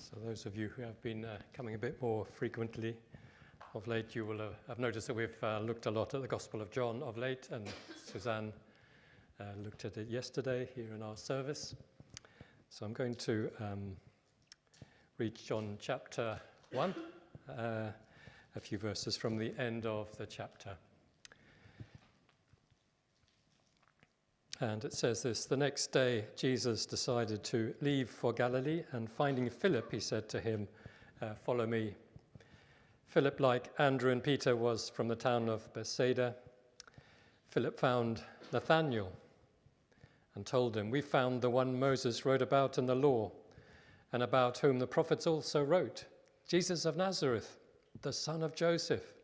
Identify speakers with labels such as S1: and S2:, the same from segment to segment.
S1: So those of you who have been coming a bit more frequently of late, you will have noticed that we've looked a lot at the Gospel of John of late, and Suzanne looked at it yesterday here in our service. So I'm going to read John chapter 1, a few verses from the end of the chapter. And it says this: "The next day Jesus decided to leave for Galilee, and finding Philip, he said to him, 'Follow me.' Philip, like Andrew and Peter, was from the town of Bethsaida. Philip found Nathanael and told him, 'We found the one Moses wrote about in the law, and about whom the prophets also wrote, Jesus of Nazareth, the son of Joseph.'"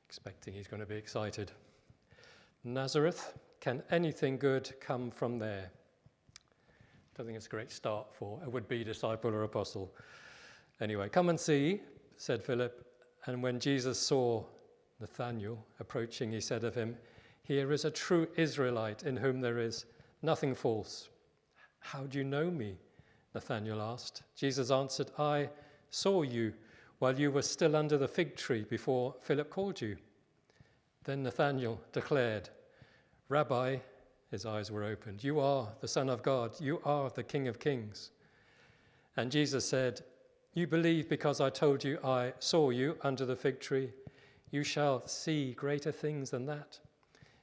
S1: Expecting he's going to be excited. "Nazareth, can anything good come from there?" Don't think it's a great start for a would-be disciple or apostle. Anyway, "Come and see," said Philip. And when Jesus saw Nathanael approaching, he said of him, "Here is a true Israelite in whom there is nothing false." "How do you know me?" Nathanael asked. Jesus answered, "I saw you while you were still under the fig tree before Philip called you." Then Nathanael declared, "Rabbi," his eyes were opened, "you are the Son of God, you are the King of Kings." And Jesus said, "You believe because I told you I saw you under the fig tree. You shall see greater things than that."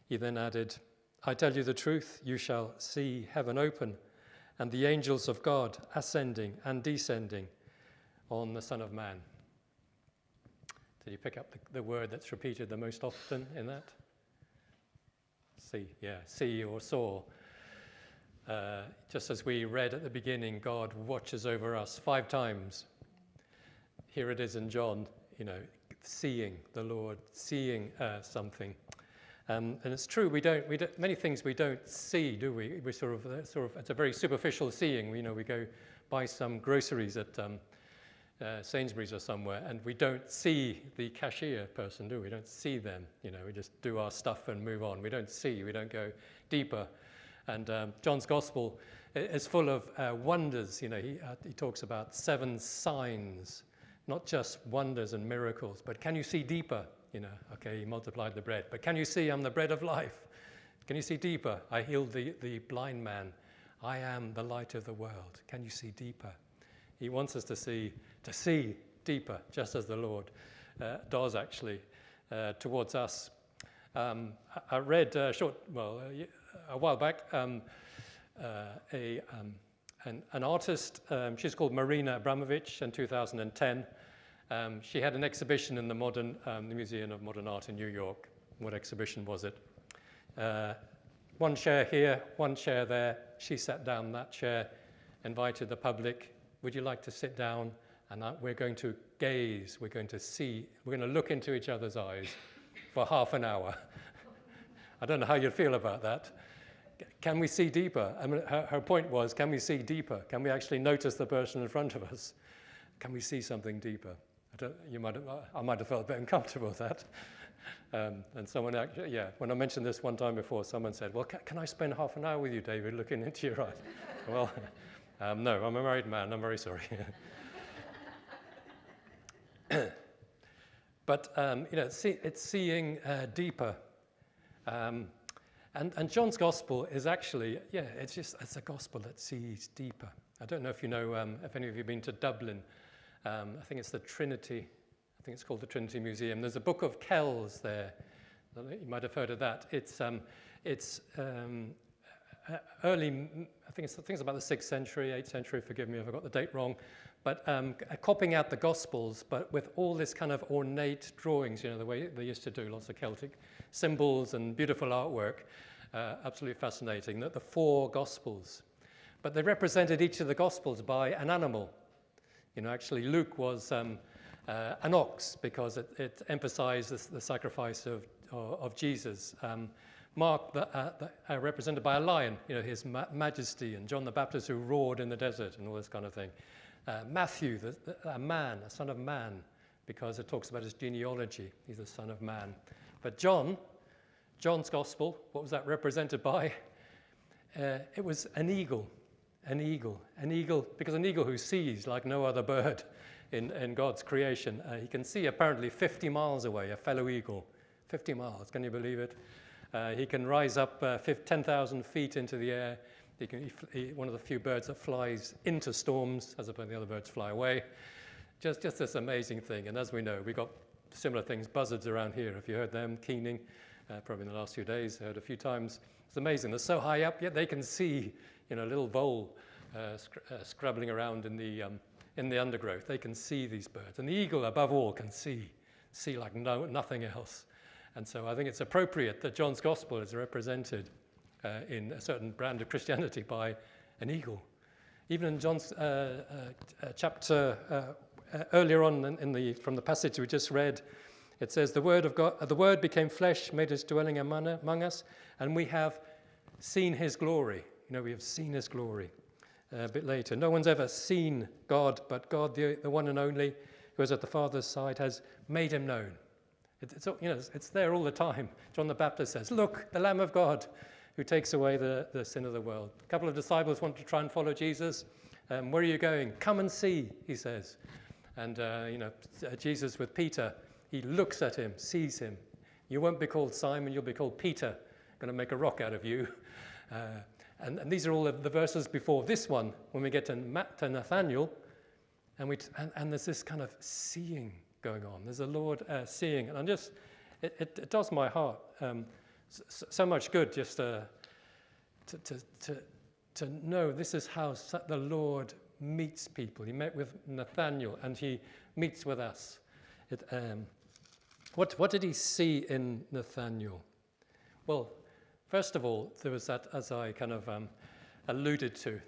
S1: He then added, "I tell you the truth, you shall see heaven open and the angels of God ascending and descending on the Son of Man." Did you pick up the word that's repeated the most often in that? See, yeah, see or saw. Just as we read at the beginning, God watches over us 5 times. Here it is in John, seeing the Lord, seeing something. And it's true, we don't many things we don't see, do we? We sort of it's a very superficial seeing. We go buy some groceries at Sainsbury's or somewhere, and we don't see the cashier person, do we? We don't see them. We just do our stuff and move on. We don't go deeper. And John's Gospel is full of wonders. He talks about 7 signs, not just wonders and miracles, but can you see deeper? Okay, he multiplied the bread, but can you see I'm the bread of life? Can you see deeper? I healed the blind man. I am the light of the world. Can you see deeper? He wants us to see deeper, just as the Lord does actually towards us. I read a while back an artist. She's called Marina Abramović. In 2010, she had an exhibition in the Museum of Modern Art in New York. What exhibition was it? One chair here, one chair there. She sat down that chair, invited the public. Would you like to sit down? And we're going to gaze, we're going to see, we're going to look into each other's eyes for half an hour. I don't know how you'd feel about that. Can we see deeper? I mean, her point was, can we see deeper? Can we actually notice the person in front of us? Can we see something deeper? I might have felt a bit uncomfortable with that. And someone actually, when I mentioned this one time before, someone said, "Well, can I spend half an hour with you, David, looking into your eyes?" Well, no, I'm a married man, I'm very sorry. But, it's seeing deeper. And John's Gospel is actually, it's a gospel that sees deeper. I don't know if you know, if any of you have been to Dublin. I think it's the Trinity. I think it's called the Trinity Museum. There's a Book of Kells there. You might have heard of that. It's early, I think it's about the 6th century, 8th century, forgive me if I got the date wrong, but copying out the Gospels, but with all this kind of ornate drawings, the way they used to do, lots of Celtic symbols and beautiful artwork, absolutely fascinating, the 4 Gospels. But they represented each of the Gospels by an animal. Actually Luke was an ox because it emphasized the sacrifice of Jesus. Mark, represented by a lion, his majesty, and John the Baptist who roared in the desert and all this kind of thing. Matthew, a son of man, because it talks about his genealogy. He's the son of man. But John's Gospel, what was that represented by? It was an eagle. An eagle, because an eagle who sees like no other bird in God's creation. He can see apparently 50 miles away, a fellow eagle. 50 miles, can you believe it? He can rise up 10,000 feet into the air. One of the few birds that flies into storms, as opposed to the other birds fly away. Just this amazing thing. And as we know, we've got similar things, buzzards around here. If you heard them keening, probably in the last few days, heard a few times. It's amazing. They're so high up, yet they can see, a little vole scrabbling around in the undergrowth. They can see these birds. And the eagle, above all, can see like nothing else. And so I think it's appropriate that John's gospel is represented in a certain brand of Christianity by an eagle. Even in John's chapter earlier on from the passage we just read, it says, the word of God, the word became flesh, made his dwelling among us, and we have seen his glory. We have seen his glory. A bit later, no one's ever seen God, but God, the one and only, who is at the Father's side, has made him known. It's there all the time. John the Baptist says, look, the Lamb of God who takes away the sin of the world. A couple of disciples want to try and follow Jesus. Where are you going? Come and see, he says. And, Jesus with Peter, he looks at him, sees him. You won't be called Simon, you'll be called Peter. I'm going to make a rock out of you. And these are all the verses before this one, when we get to Nathanael, and there's this kind of seeing going on. There's the Lord seeing, and it does my heart so much good just to know this is how the Lord meets people. He met with Nathanael, and he meets with us. What did he see in Nathanael? Well, first of all, there was that, as I kind of alluded to.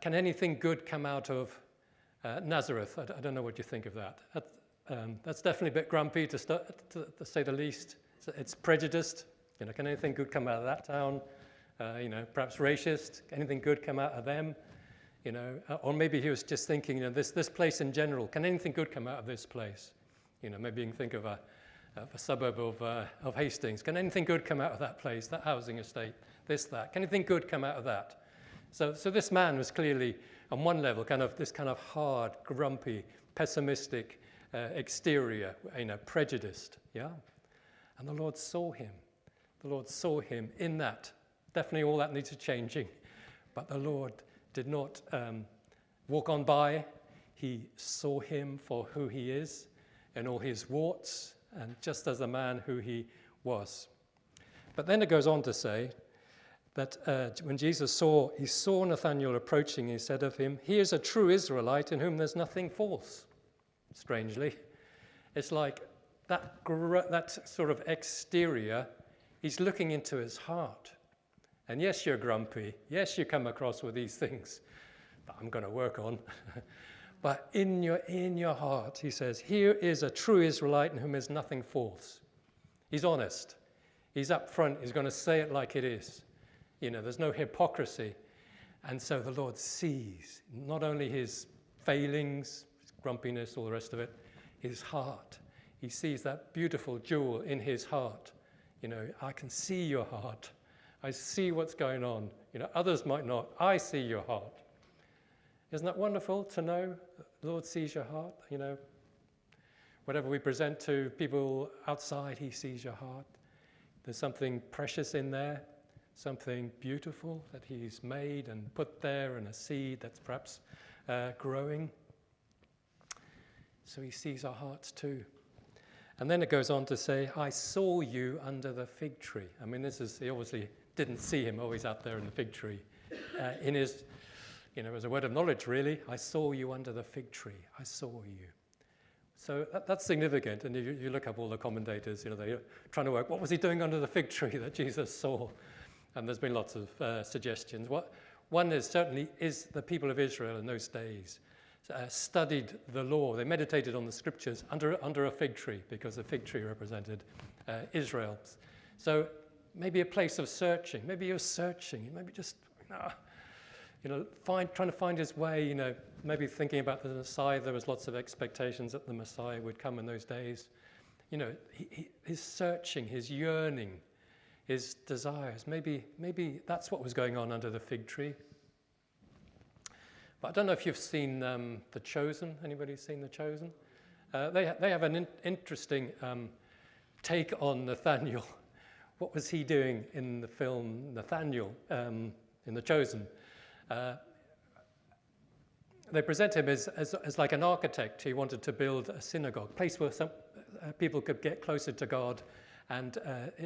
S1: Can anything good come out of Nazareth? I don't know what you think of that. That's definitely a bit grumpy to say the least. It's prejudiced. Can anything good come out of that town? Perhaps racist. Anything good come out of them? Or maybe he was just thinking, this place in general. Can anything good come out of this place? Maybe you can think of a suburb of Hastings. Can anything good come out of that place? That housing estate? That? Can anything good come out of that? So this man was clearly, on one level, this kind of hard, grumpy, pessimistic exterior, prejudiced, yeah? And the Lord saw him. The Lord saw him in that. Definitely all that needs changing. But the Lord did not walk on by. He saw him for who he is and all his warts, and just as the man who he was. But then it goes on to say that when Jesus saw Nathanael approaching, he said of him, he is a true Israelite in whom there's nothing false. Strangely, it's like that sort of exterior, he's looking into his heart. And yes, you're grumpy. Yes, you come across with these things that I'm going to work on. But in your heart, he says, here is a true Israelite in whom is nothing false. He's honest. He's up front. He's going to say it like it is. There's no hypocrisy. And so the Lord sees not only his failings, his grumpiness, all the rest of it, his heart. He sees that beautiful jewel in his heart. I can see your heart. I see what's going on. Others might not. I see your heart. Isn't that wonderful to know the Lord sees your heart? Whatever we present to people outside, he sees your heart. There's something precious in there, something beautiful that he's made and put there, and a seed that's perhaps growing. So he sees our hearts too. And then it goes on to say, I saw you under the fig tree. He obviously didn't see him always out there in the fig tree. As a word of knowledge, really. I saw you under the fig tree. I saw you. So that's significant. And you look up all the commentators, they're trying to work, what was he doing under the fig tree that Jesus saw? And there's been lots of suggestions. One is certainly the people of Israel in those days studied the law. They meditated on the scriptures under a fig tree, because the fig tree represented Israel. So maybe a place of searching. Maybe you're searching. Maybe just trying to find his way, maybe thinking about the Messiah. There was lots of expectations that the Messiah would come in those days. His searching, his yearning, his desires. Maybe that's what was going on under the fig tree. But I don't know if you've seen The Chosen. Anybody seen The Chosen? They have an interesting take on Nathaniel. What was he doing in the film Nathaniel in The Chosen? They present him as like an architect. He wanted to build a synagogue, a place where some people could get closer to God. And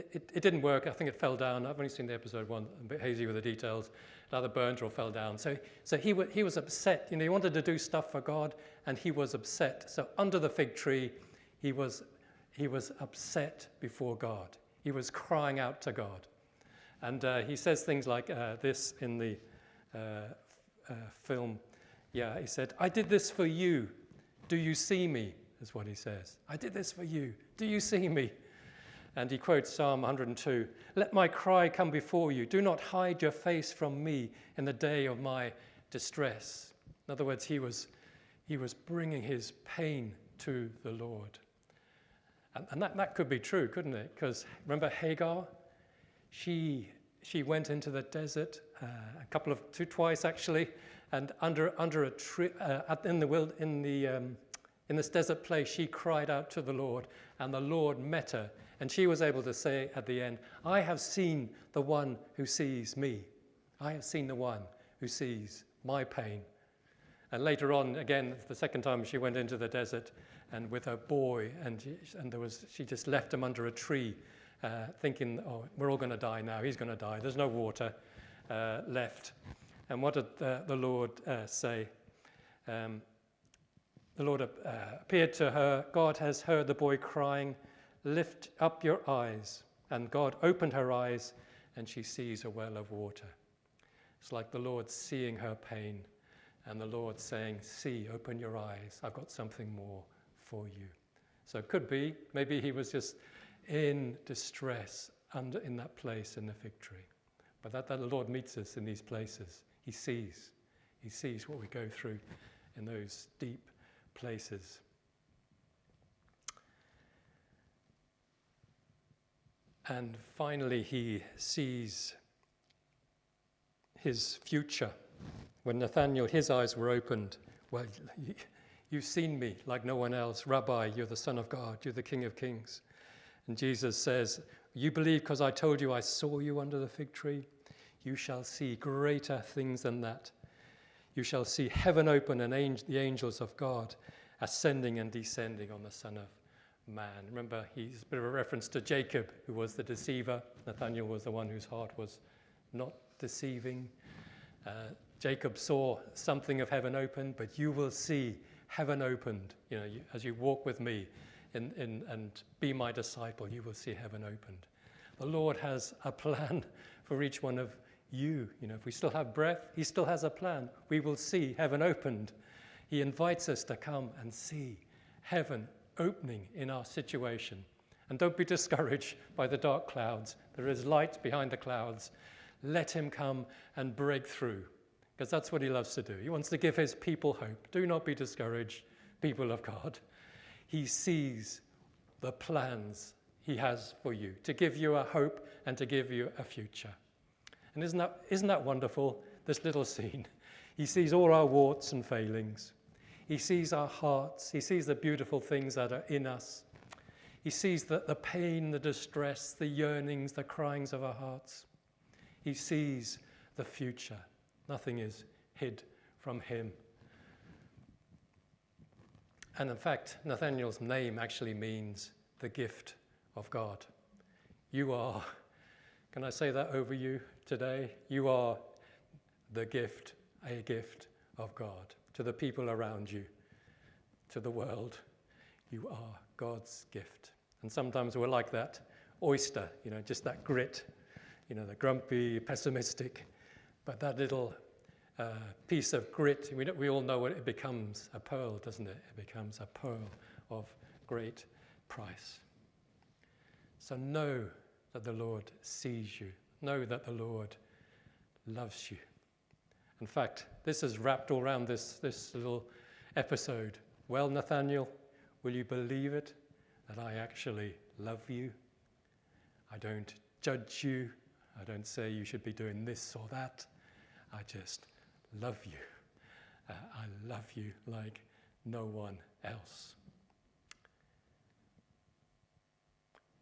S1: it didn't work. I think it fell down. I've only seen the episode one, a bit hazy with the details. It either burnt or fell down. So he was upset. He wanted to do stuff for God, and he was upset. So under the fig tree, he was upset before God. He was crying out to God. And he says things like this in the film. Yeah, he said, "I did this for you. Do you see me?" is what he says. "I did this for you. Do you see me?" And he quotes Psalm 102, "Let my cry come before you. Do not hide your face from me in the day of my distress." In other words, he was bringing his pain to the Lord. And that could be true, couldn't it? Because remember Hagar? She went into the desert twice actually, and under a tree in this desert place, she cried out to the Lord, and the Lord met her, and she was able to say at the end, "I have seen the one who sees me. I have seen the one who sees my pain." And later on, again, the second time she went into the desert, and with her boy, and she just left him under a tree, thinking, "Oh, we're all going to die now. He's going to die. There's no water left." And what did the Lord say? The Lord appeared to her. "God has heard the boy crying. Lift up your eyes." And God opened her eyes, and she sees a well of water. It's like the Lord seeing her pain, and the Lord saying, "See, open your eyes. I've got something more for you." So it could be, maybe he was just in distress in that place in the fig tree. But that the Lord meets us in these places. He sees what we go through in those deep places. And finally, he sees his future. When Nathaniel, his eyes were opened, "Well, you've seen me like no one else. Rabbi, you're the Son of God. You're the King of Kings." And Jesus says, "You believe because I told you I saw you under the fig tree? You shall see greater things than that. You shall see heaven open and the angels of God ascending and descending on the Son of Man." Remember, he's a bit of a reference to Jacob, who was the deceiver. Nathaniel was the one whose heart was not deceiving. Jacob saw something of heaven open, but you will see heaven opened. As you walk with me and be my disciple, you will see heaven opened. The Lord has a plan for each one of you. If we still have breath, he still has a plan. We will see heaven opened. He invites us to come and see heaven opening in our situation. And don't be discouraged by the dark clouds. There is light behind the clouds. Let him come and break through, because that's what he loves to do. He wants to give his people hope. Do not be discouraged, people of God. He sees the plans he has for you, to give you a hope and to give you a future. And isn't that wonderful, this little scene? He sees all our warts and failings. He sees our hearts. He sees the beautiful things that are in us. He sees the pain, the distress, the yearnings, the cryings of our hearts. He sees the future. Nothing is hid from him. And in fact, Nathaniel's name actually means the gift of God. You are, can I say that over you today? You are the gift, a gift of God to the people around you, to the world. You are God's gift. And sometimes we're like that oyster, just that grit, the grumpy, pessimistic. But that little piece of grit, we all know what it becomes, a pearl, doesn't it? It becomes a pearl of great price. So know that the Lord sees you. Know that the Lord loves you. In fact, this is wrapped all around this little episode. Well, Nathaniel, will you believe it, that I actually love you? I don't judge you. I don't say you should be doing this or that. I just love you. love you like no one else.